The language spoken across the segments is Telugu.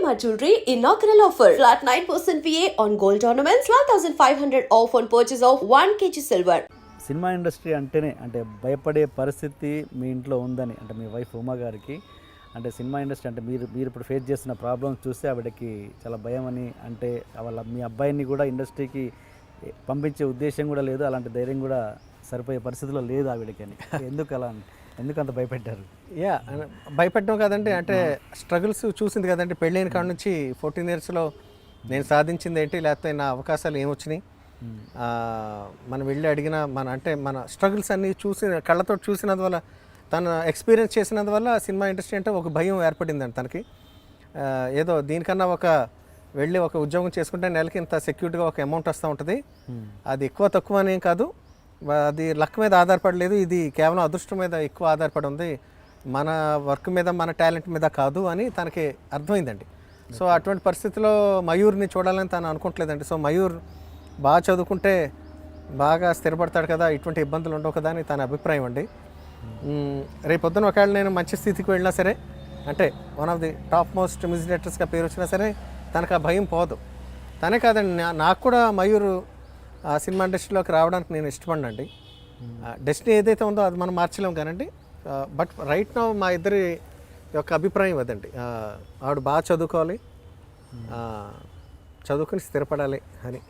Shalimar Jewelry inaugural offer. Flat 9% VA on gold ornaments, 12,500 off on purchase of 1 kg silver. Cinema industry అంటేనే అంటే భయపడే పరిస్థితి మీ ఇంట్లో ఉందని అంటే మీ వైఫ్ ఉమా గారికి అంటే సినిమా ఇండస్ట్రీ అంటే మీరు ఇప్పుడు ఫేస్ చేస్తున్న ప్రాబ్లమ్స్ చూస్తే ఆవిడకి చాలా భయం అని అంటే వాళ్ళ మీ అబ్బాయిని కూడా ఇండస్ట్రీకి పంపించే ఉద్దేశం కూడా లేదు, అలాంటి ధైర్యం కూడా సరిపోయే పరిస్థితిలో లేదు ఆవిడకి అని. ఎందుకు అలా ఎందుకు అంత భయపెట్టారు? భయపెట్టడం కాదండి, అంటే స్ట్రగుల్స్ చూసింది కదండి. పెళ్ళైన కాడ నుంచి 14 ఇయర్స్లో నేను సాధించింది ఏంటి, లేకపోతే నా అవకాశాలు ఏమొచ్చినాయి, మనం వెళ్ళి అడిగిన మన స్ట్రగుల్స్ అన్నీ కళ్ళతో చూసినందువల్ల, తను ఎక్స్పీరియన్స్ చేసినందువల్ల సినిమా ఇండస్ట్రీ అంటే ఒక భయం ఏర్పడిందండి తనకి. ఏదో దీనికన్నా వెళ్ళి ఒక ఉద్యోగం చేసుకుంటే నెలకి ఇంత సెక్యూర్డ్గా ఒక అమౌంట్ వస్తూ ఉంటుంది, అది ఎక్కువ తక్కువ అనేం కాదు, అది లక్ మీద ఆధారపడలేదు, ఇది కేవలం అదృష్టం మీద ఎక్కువ ఆధారపడి ఉంది, మన వర్క్ మీద మన టాలెంట్ మీద కాదు అని తనకి అర్థమైందండి. సో అటువంటి పరిస్థితిలో మయూర్ని చూడాలని తను అనుకోవట్లేదండి. సో మయూర్ బాగా చదువుకుంటే బాగా స్థిరపడతాడు కదా, ఇటువంటి ఇబ్బందులు ఉండవు కదా అని తన అభిప్రాయం అండి. రేపొద్దున ఒకవేళ నేను మంచి స్థితికి వెళ్ళినా సరే, అంటే one of the top most music డైరెక్టర్స్గా పేరు వచ్చినా సరే తనకు ఆ భయం పోదు. తనే కాదండి, నాకు కూడా మయూర్ ఆ సినిమా ఇండస్ట్రీలోకి రావడానికి నేను ఇష్టపడినండి. డెస్టినీ ఏదైతే ఉందో అది మనం మార్చలేము కానండి. బట్ రైట్ నౌ మా ఇద్దరి యొక్క అభిప్రాయం అదండి, ఆవిడ బాగా చదువుకోవాలి, చదువుకుని స్థిరపడాలి అని,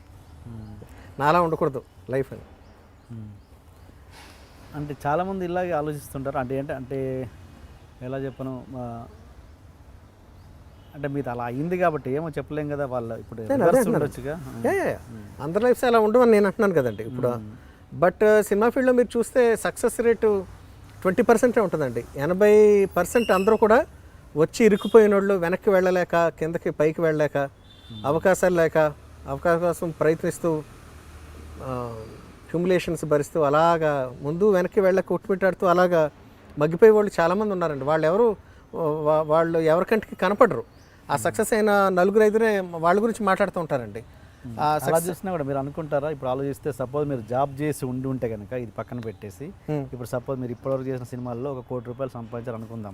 నాలా ఉండకూడదు లైఫ్ అని. అంటే చాలామంది ఇలాగే ఆలోచిస్తుంటారు. అంటే ఎలా చెప్పను, అంటే మీరు అలా అయింది కాబట్టి ఏమో చెప్పలేం కదా, వాళ్ళ ఇప్పుడు ఉండొచ్చుగా. అందరి లైఫ్స్ అలా ఉండవని నేను అంటున్నాను కదండి ఇప్పుడు. బట్ సినిమా ఫీల్డ్లో మీరు చూస్తే సక్సెస్ రేటు 20% ఉంటుందండి. 80% అందరూ కూడా వచ్చి ఇరుక్కుపోయిన వాళ్ళు, వెనక్కి వెళ్ళలేక, కిందకి పైకి వెళ్ళలేక, అవకాశాలు లేక, అవకాశం ప్రయత్నిస్తూ హ్యూమిలేషన్స్ భరిస్తూ అలాగా ముందు వెనక్కి వెళ్ళక కొట్టుమిట్టాడుతూ అలాగా మగ్గిపోయే వాళ్ళు చాలామంది ఉన్నారండి. వాళ్ళు ఎవరికంటికి కనపడరు. ఆ సక్సెస్ అయిన 4-5 వాళ్ళ గురించి మాట్లాడుతూ ఉంటారండి. అలా చూసినా కూడా మీరు అనుకుంటారా, ఇప్పుడు ఆలోచిస్తే సపోజ్ మీరు జాబ్ చేసి ఉంటే కనుక ఇది పక్కన పెట్టేసి, ఇప్పుడు సపోజ్ మీరు ఇప్పటివరకు చేసిన సినిమాల్లో ₹1 కోటి సంపాదించారు అనుకుందాం,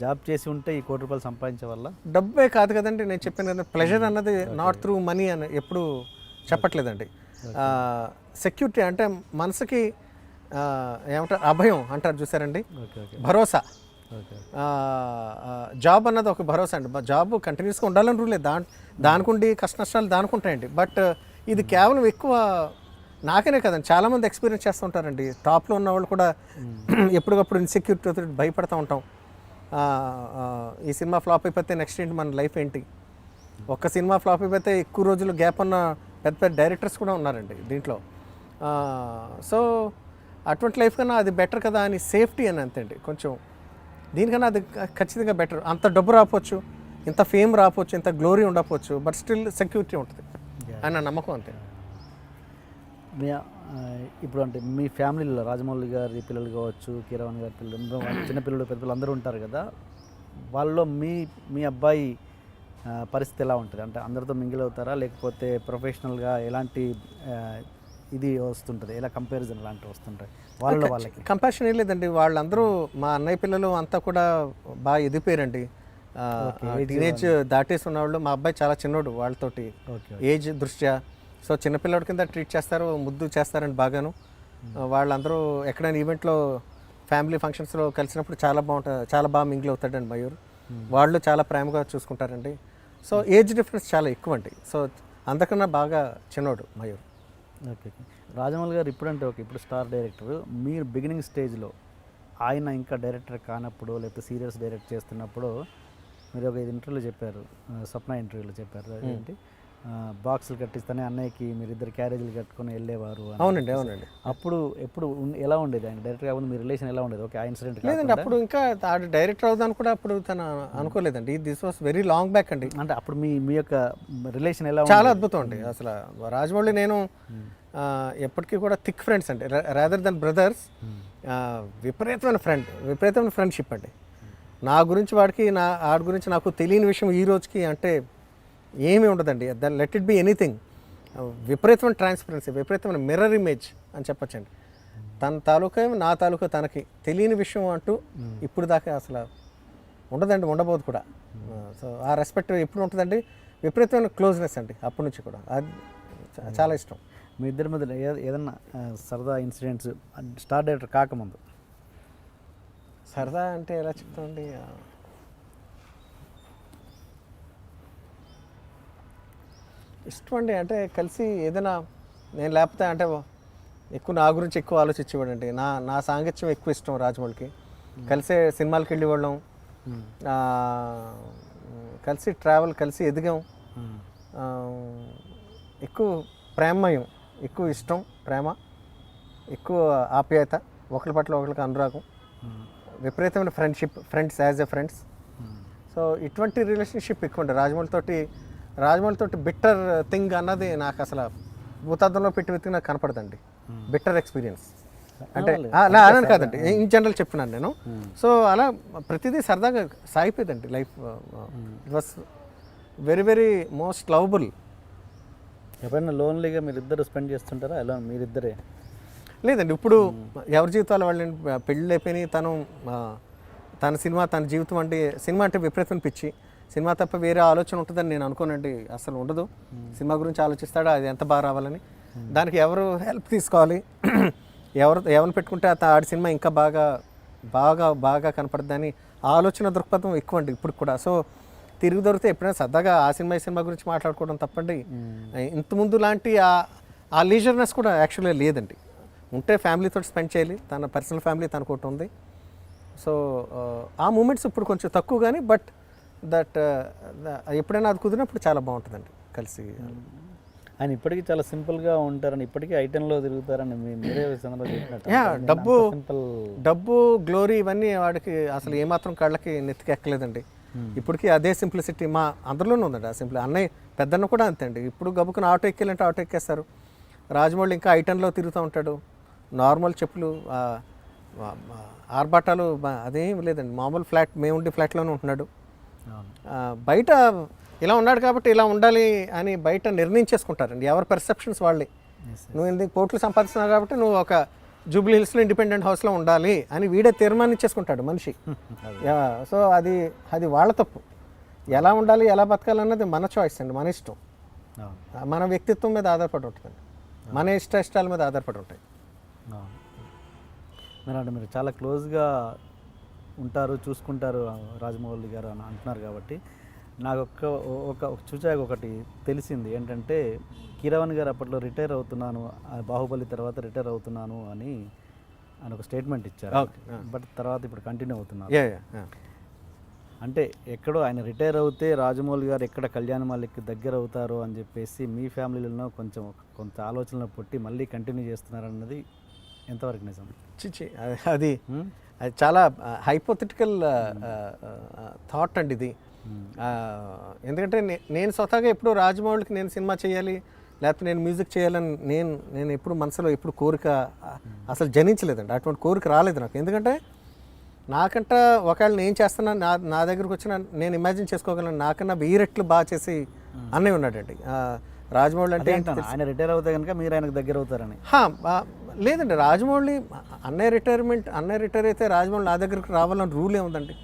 జాబ్ చేసి ఉంటే ఈ ₹1 కోటి సంపాదించే వల్ల డబ్బే కాదు కదండి. నేను చెప్పాను కదా, ప్లెజర్ అన్నది నాట్ త్రూ మనీ అని ఎప్పుడు చెప్పట్లేదండి. సెక్యూరిటీ అంటే మనసుకి ఏమంటారు, అభయం అంటారు చూసారండి, భరోసా. జాబ్ అన్నది ఒక భరోసా అండి. జాబ్ కంటిన్యూస్గా ఉండాలని రూల్ లేదు, దానికుండి కష్ట నష్టాలు దానుకుంటాయండి. బట్ ఇది కేవలం ఎక్కువ నాకనే కదండి, చాలామంది ఎక్స్పీరియన్స్ చేస్తూ ఉంటారండి. టాప్లో ఉన్న వాళ్ళు కూడా ఎప్పటికప్పుడు ఇన్సెక్యూరిటీతో భయపడుతూ ఉంటాం. ఈ సినిమా ఫ్లాప్ అయిపోతే నెక్స్ట్ ఏంటి, మన లైఫ్ ఏంటి. ఒక్క సినిమా ఫ్లాప్ అయిపోతే ఎక్కువ రోజులు గ్యాప్ ఉన్న పెద్ద పెద్ద డైరెక్టర్స్ కూడా ఉన్నారండి దీంట్లో. సో అటువంటి లైఫ్ కన్నా అది బెటర్ కదా అని సేఫ్టీ అని అంతే అండి. కొంచెం దీనికన్నా అది ఖచ్చితంగా బెటర్. అంత డబ్బు రాకపోవచ్చు, ఇంత ఫేమ్ రాకపోవచ్చు, ఇంత గ్లోరీ ఉండకపోవచ్చు, బట్ స్టిల్ సెక్యూరిటీ ఉంటుంది అని నా నమ్మకం అంతే. ఇప్పుడు అంటే మీ ఫ్యామిలీలో రాజమౌళి గారి పిల్లలు కావచ్చు, కీరవాణి గారి పిల్లలు, చిన్నపిల్లలు పెద్ద పిల్లలు అందరూ ఉంటారు కదా, వాళ్ళలో మీ అబ్బాయి పరిస్థితి ఎలా ఉంటుంది? అంటే అందరితో మింగిల్ అవుతారా, లేకపోతే ప్రొఫెషనల్గా ఎలాంటి ఇది వస్తుంటుంది, ఎలా కంపారిజన్ ఎలాంటివి వస్తుంటాయి వాళ్ళకి? కంపారిజన్ ఏం లేదండి, వాళ్ళందరూ మా అన్నయ్య పిల్లలు అంతా కూడా బాగా ఎదిగిపోయారండి. టీనేజ్ దాటేసి ఉన్నవాళ్ళు. మా అబ్బాయి చాలా చిన్నోడు వాళ్ళతోటి ఏజ్ దృష్ట్యా. సో చిన్నపిల్లడి కింద ట్రీట్ చేస్తారు, ముద్దు చేస్తారండి బాగాను. వాళ్ళందరూ ఎక్కడైనా ఈవెంట్లో ఫ్యామిలీ ఫంక్షన్స్లో కలిసినప్పుడు చాలా బాగా మింగిల్ అవుతాడండి మయూర్. వాళ్ళు చాలా ప్రేమగా చూసుకుంటారండి. సో ఏజ్ డిఫరెన్స్ చాలా ఎక్కువ అండి. సో అందరికన్నా బాగా చిన్నోడు మయూర్. ఓకే. రాజమౌళి గారు ఇప్పుడు స్టార్ డైరెక్టర్, మీరు బిగినింగ్ స్టేజ్లో ఆయన ఇంకా డైరెక్టర్ కానప్పుడు, లేకపోతే సీరియల్స్ డైరెక్ట్ చేస్తున్నప్పుడు మీరు ఒక ఇంటర్వ్యూలో చెప్పారు, స్వప్న ఇంటర్వ్యూలో చెప్పారు, ఏంటి బాక్సులు కట్టిస్తానే అన్నయ్యకి మీరిద్దరు క్యారేజీలు కట్టుకొని వెళ్ళేవారు. అవునండి. అప్పుడు ఎప్పుడు ఎలా ఉండేది ఆయన డైరెక్టర్ కాకుండా మీ రిలేషన్ ఎలా ఉండేది? ఓకే, ఆ ఇన్సిడెంట్ లేదండి, అప్పుడు ఇంకా డైరెక్టర్ అవుదాను కూడా అప్పుడు తను అనుకోలేదండి. This was very long back అండి. అంటే అప్పుడు మీ యొక్క రిలేషన్ ఎలా? చాలా అద్భుతం అండి. అసలు రాజమౌళి నేను ఎప్పటికీ కూడా థిక్ ఫ్రెండ్స్ అండి, రాదర్ దెన్ బ్రదర్స్. విపరీతమైన ఫ్రెండ్షిప్ అండి. నా గురించి ఆడి గురించి నాకు తెలియని విషయం ఈ రోజుకి అంటే ఏమీ ఉండదండి. Let it be anything. విపరీతమైన ట్రాన్స్పరెన్సీ, విపరీతమైన మిర్రర్ ఇమేజ్ అని చెప్పచ్చండి. తన తాలూకా నా తాలూకా తనకి తెలియని విషయం అంటూ ఇప్పుడు దాకా అసలు ఉండదండి, ఉండబోదు కూడా. సో ఆ రెస్పెక్ట్ ఎప్పుడు ఉంటుందండి, విపరీతమైన క్లోజ్నెస్ అండి అప్పటి నుంచి కూడా. అది చాలా ఇష్టం. మీ ఇద్దరి మధ్య ఏదన్నా సరదా ఇన్సిడెంట్స్ స్టార్ డైరెక్టర్ కాకముందు? సరదా అంటే ఎలా చెప్తామండి, ఇష్టం అండి. అంటే కలిసి ఏదైనా నేను లేకపోతే అంటే ఎక్కువ నా గురించి ఎక్కువ ఆలోచించేవాడండి. నా సాంగత్యం ఎక్కువ ఇష్టం రాజమౌళికి. కలిసే సినిమాలకు వెళ్ళేవాళ్ళం, కలిసి ట్రావెల్, కలిసి ఎదిగాం. ఎక్కువ ప్రేమమయం, ఎక్కువ ఇష్టం, ప్రేమ, ఎక్కువ ఆప్యాయత, ఒకరి పట్ల ఒకరికి అనురాగం, విపరీతమైన friendship, friends as a friends. So ఇటువంటి రిలేషన్షిప్ ఎక్కువ ఉండే రాజమౌళితోటి. బిట్టర్ థింగ్ అన్నది నాకు అసలు భూతార్థంలో పెట్టి వెతికి నాకు కనపడదండి. బిట్టర్ ఎక్స్పీరియన్స్ అంటే అలా కాదండి, ఇన్ జనరల్ చెప్తున్నాను నేను. సో అలా ప్రతిదీ సరదాగా సాగిపోయిందండి life. It was very very most lovable. ఎప్పుడైనా లోన్లీగా మీరిద్దరు స్పెండ్ చేస్తుంటారా ఎలా మీరిద్దరే? లేదండి, ఇప్పుడు ఎవరి జీవితాలు వాళ్ళని పెళ్ళి అయిపోయినాయి. తన సినిమా, తన జీవితం అంటే సినిమా అంటే విపరీతమైన పిచ్చి. సినిమా తప్ప వేరే ఆలోచన ఉంటుందని నేను అనుకోనండి, అసలు ఉండదు. సినిమా గురించి ఆలోచిస్తాడా, అది ఎంత బాగా రావాలని, దానికి ఎవరు హెల్ప్ తీసుకోవాలి, ఎవరిని పెట్టుకుంటే ఆడి సినిమా ఇంకా బాగా బాగా బాగా కనపడద్దని ఆలోచన దృక్పథం ఎక్కువ అండి ఇప్పుడు కూడా. సో తిరిగి దొరికితే ఎప్పుడైనా సరదాగా ఆ సినిమా గురించి మాట్లాడుకోవడం తప్పండి. ఇంతకుముందు లాంటి ఆ లీజర్నెస్ కూడా యాక్చువల్గా లేదండి. ఉంటే ఫ్యామిలీతో స్పెండ్ చేయాలి, తన పర్సనల్ ఫ్యామిలీ తనకు ఒకటి ఉంది. సో ఆ మూమెంట్స్ ఇప్పుడు కొంచెం తక్కువ కానీ, బట్ దట్ ఎప్పుడైనా అది కుదిరినప్పుడు చాలా బాగుంటుందండి కలిసి. ఆయన ఇప్పటికీ చాలా సింపుల్గా ఉంటారని, ఇప్పటికీ ఐటెంలో తిరుగుతారని మీరే డబ్బు గ్లోరీ ఇవన్నీ వాడికి అసలు ఏమాత్రం కళ్ళకి నెత్తికెక్కలేదండి. ఇప్పటికీ అదే సింప్లిసిటీ మా అందరిలోనే ఉందండి. ఆ సింపుల్ అన్నయ్య పెద్దన్న కూడా అంతే అండి. ఇప్పుడు గబుకుని ఆటో ఎక్కాలంటే ఆటో ఎక్కేస్తారు. రాజమౌళి ఇంకా ఐటెంలో తిరుగుతూ ఉంటాడు. నార్మల్ చెప్పులు, ఆర్బాటాలు అదేం లేదండి. మామూలు ఫ్లాట్, మేము ఉండే ఫ్లాట్లోనే ఉంటున్నాడు. బయట ఇలా ఉన్నాడు కాబట్టి ఇలా ఉండాలి అని బయట నిర్ణయించేసుకుంటారండి, ఎవరి పర్సెప్షన్స్ వాళ్ళే. నువ్వు ఎందుకు కోట్లు సంపాదిస్తున్నావు కాబట్టి నువ్వు ఒక జూబ్లీ హిల్స్లో ఇండిపెండెంట్ హౌస్లో ఉండాలి అని వీడే తీర్మానించేసుకుంటాడు మనిషి. సో అది వాళ్ళ తప్పు. ఎలా ఉండాలి, ఎలా బతకాలన్నది మన చాయిస్ అండి, మన ఇష్టం, మన వ్యక్తిత్వం మీద ఆధారపడి ఉంటుందండి, మన ఇష్టాల మీద ఆధారపడి ఉంటాయి. మీరు చాలా క్లోజ్గా ఉంటారు, చూసుకుంటారు రాజమౌళి గారు అని అంటున్నారు కాబట్టి నాకు చూచాక ఒకటి తెలిసింది ఏంటంటే, కీరవాణి గారు అప్పట్లో రిటైర్ అవుతున్నాను, బాహుబలి తర్వాత రిటైర్ అవుతున్నాను అని ఒక స్టేట్మెంట్ ఇచ్చారు. బట్ తర్వాత ఇప్పుడు కంటిన్యూ అవుతున్నారు. అంటే ఎక్కడో ఆయన రిటైర్ అవుతే రాజమౌళి గారు ఎక్కడ కళ్యాణమాలకి దగ్గర అవుతారో అని చెప్పేసి మీ ఫ్యామిలీలో కొంత ఆలోచనలు పుట్టి మళ్ళీ కంటిన్యూ చేస్తున్నారన్నది ఎంతవరకు నిజం? చిచి అది చాలా హైపోథెటికల్ థాట్ అండి ఇది. ఎందుకంటే నేను స్వతహాగా ఎప్పుడు రాజమౌళికి నేను సినిమా చేయాలి లేకపోతే నేను మ్యూజిక్ చేయాలని నేను ఎప్పుడు మనసులో ఎప్పుడు కోరిక అసలు జనించలేదండి. అటువంటి కోరిక రాలేదు నాకు. ఎందుకంటే నాకంట ఒకవేళ నేను చేస్తున్నా నా దగ్గరకు వచ్చిన నేను ఇమాజిన్ చేసుకోగలను నాకన్నా 1000 రెట్లు బాగా చేసి అన్నయ్య ఉన్నాడండి. రాజమౌళి అంటే ఆయన రిటైర్ అవుతే కనుక మీరు ఆయనకు దగ్గర అవుతారని లేదండి. రాజమౌళి అన్నయ్య రిటైర్ అయితే రాజమౌళి నా దగ్గరకు రావాలని రూల్ ఏముందండి?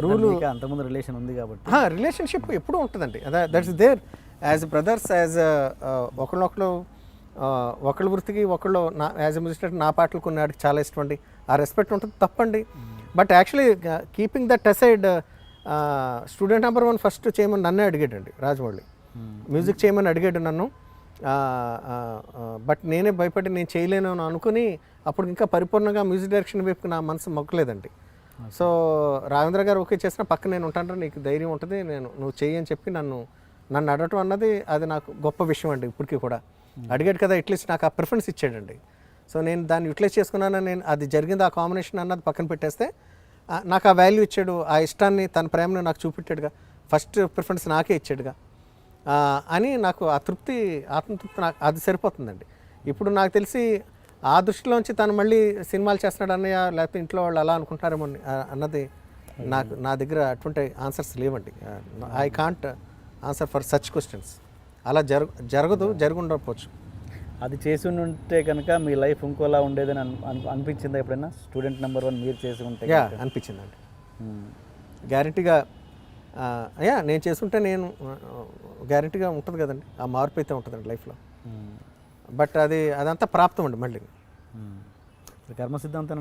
రూలు అంతకుముందు రిలేషన్ ఉంది కాబట్టి రిలేషన్షిప్ ఎప్పుడూ ఉంటుందండి. That's there as brothers, as ఒకళ్ళ వృత్తికి ఒకళ్ళు యాజ్ ఎ మ్యూజిక్ నా పాటలు కొన్ని ఆడికి చాలా ఇష్టం అండి. ఆ రెస్పెక్ట్ ఉంటుంది, తప్పండి. But actually keeping that aside, student number 1 first చేయమని నన్నే అడిగాడండి రాజమౌళి. మ్యూజిక్ చేయమని అడిగాడు నన్ను. బట్ నేనే భయపడి నేను చేయలేను అని అనుకుని అప్పుడు ఇంకా పరిపూర్ణంగా మ్యూజిక్ డైరెక్షన్ వైపు నా మనసు మొక్కలేదండి. సో రాఘవేంద్ర గారు ఓకే చేసిన పక్క నేను ఉంటాను, నీకు ధైర్యం ఉంటుంది, నువ్వు చెయ్యి అని చెప్పి నన్ను అడగటం అన్నది అది నాకు గొప్ప విషయం అండి. ఇప్పటికీ కూడా అడిగాడు కదా, అట్లీస్ట్ నాకు ఆ ప్రిఫరెన్స్ ఇచ్చాడండి. సో నేను దాన్ని యూటిలైజ్ చేసుకున్నాను. నేను అది జరిగింది, ఆ కాంబినేషన్ అన్నది పక్కన పెట్టేస్తే నాకు ఆ వాల్యూ ఇచ్చాడు, ఆ ఇష్టాన్ని తన ప్రేమను నాకు చూపెట్టాడుగా, ఫస్ట్ ప్రిఫరెన్స్ నాకే ఇచ్చాడుగా అని నాకు ఆ తృప్తి, ఆత్మతృప్తి నాకు అది సరిపోతుందండి. ఇప్పుడు నాకు తెలిసి ఆ దృష్టిలోంచి తను మళ్ళీ సినిమాలు చేస్తున్నాడు అన్నయ్య లేకపోతే ఇంట్లో వాళ్ళు అలా అనుకుంటారేమో అన్నది నా దగ్గర అటువంటి ఆన్సర్స్ లేవండి. I can't answer for such questions. అలా జరుగుండకపోవచ్చు. అది చేసి ఉంటే కనుక మీ లైఫ్ ఇంకోలా ఉండేదని అనిపించిందా ఎప్పుడైనా? స్టూడెంట్ నెంబర్ 1 మీరు చేసి ఉంటే అనిపించిందండి. గ్యారంటీగా అయ్యా నేను చేసుకుంటే నేను గ్యారంటీగా ఉంటుంది కదండి, ఆ మార్పు అయితే ఉంటుందండి లైఫ్లో. బట్ అదంతా ప్రాప్తం అండి మళ్ళీ. కర్మ సిద్ధాంతం